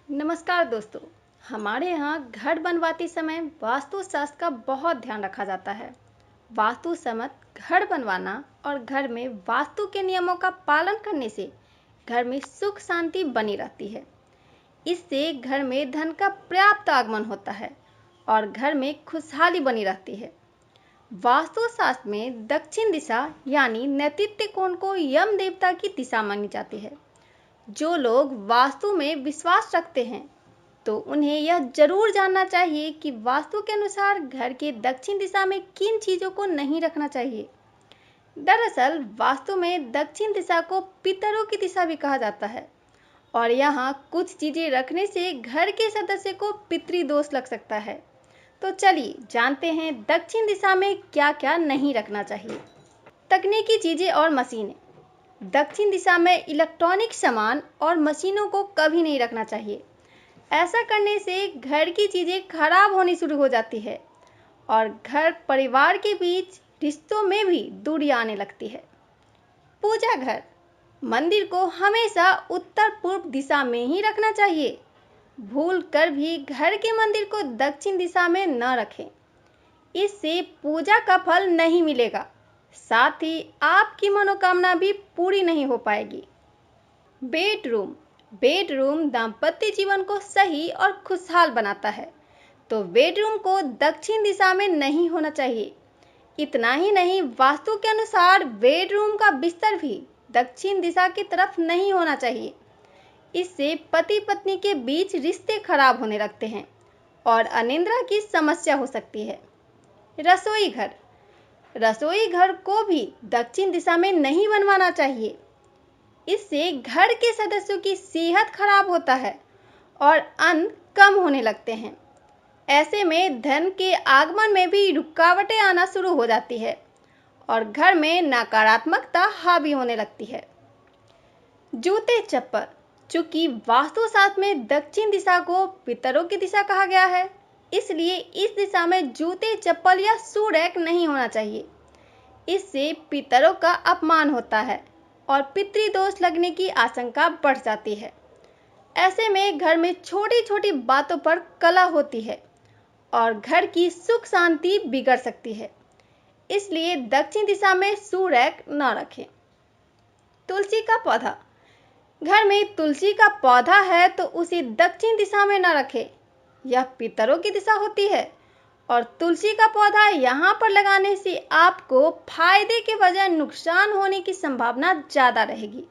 नमस्कार दोस्तों। हमारे यहाँ घर बनवाते समय वास्तुशास्त्र का बहुत ध्यान रखा जाता है। वास्तुसम्मत घर बनवाना और घर में वास्तु के नियमों का पालन करने से घर में सुख शांति बनी रहती है। इससे घर में धन का पर्याप्त आगमन होता है और घर में खुशहाली बनी रहती है। वास्तुशास्त्र में दक्षिण दिशा यानी नैऋत्य कोण को यम देवता की दिशा मानी जाती है। जो लोग वास्तु में विश्वास रखते हैं तो उन्हें यह जरूर जानना चाहिए कि वास्तु के अनुसार घर के दक्षिण दिशा में किन चीजों को नहीं रखना चाहिए। दरअसल वास्तु में दक्षिण दिशा को पितरों की दिशा भी कहा जाता है और यहाँ कुछ चीजें रखने से घर के सदस्य को पितृदोष लग सकता है। तो चलिए जानते हैं दक्षिण दिशा में क्या क्या नहीं रखना चाहिए। तकनीकी चीजें और मशीनें। दक्षिण दिशा में इलेक्ट्रॉनिक सामान और मशीनों को कभी नहीं रखना चाहिए। ऐसा करने से घर की चीजें खराब होनी शुरू हो जाती है और घर परिवार के बीच रिश्तों में भी दूरी आने लगती है। पूजा घर। मंदिर को हमेशा उत्तर पूर्व दिशा में ही रखना चाहिए। भूल कर भी घर के मंदिर को दक्षिण दिशा में न रखें। इससे पूजा का फल नहीं मिलेगा, साथ ही आपकी मनोकामना भी पूरी नहीं हो पाएगी। बेडरूम। बेडरूम दाम्पत्य जीवन को सही और खुशहाल बनाता है, तो बेडरूम को दक्षिण दिशा में नहीं होना चाहिए। इतना ही नहीं, वास्तु के अनुसार बेडरूम का बिस्तर भी दक्षिण दिशा की तरफ नहीं होना चाहिए। इससे पति पत्नी के बीच रिश्ते खराब होने लगते हैं और अनिद्रा की समस्या हो सकती है। रसोई घर। रसोई घर को भी दक्षिण दिशा में नहीं बनवाना चाहिए। इससे घर के सदस्यों की सेहत खराब होता है और अन्न कम होने लगते हैं। ऐसे में धन के आगमन में भी रुकावटें आना शुरू हो जाती है और घर में नकारात्मकता हावी होने लगती है। जूते चप्पल। चूंकि वास्तुशास्त्र में दक्षिण दिशा को पितरों की दिशा कहा गया है, इसलिए इस दिशा में जूते चप्पल या शू रैक नहीं होना चाहिए। इससे पितरों का अपमान होता है और पितृदोष लगने की आशंका बढ़ जाती है। ऐसे में घर में छोटी छोटी बातों पर कलह होती है और घर की सुख शांति बिगड़ सकती है। इसलिए दक्षिण दिशा में शू रैक न रखें। तुलसी का पौधा। घर में तुलसी का पौधा है तो उसे दक्षिण दिशा में न रखें। यह पितरों की दिशा होती है और तुलसी का पौधा यहाँ पर लगाने से आपको फायदे के बजाय नुकसान होने की संभावना ज्यादा रहेगी।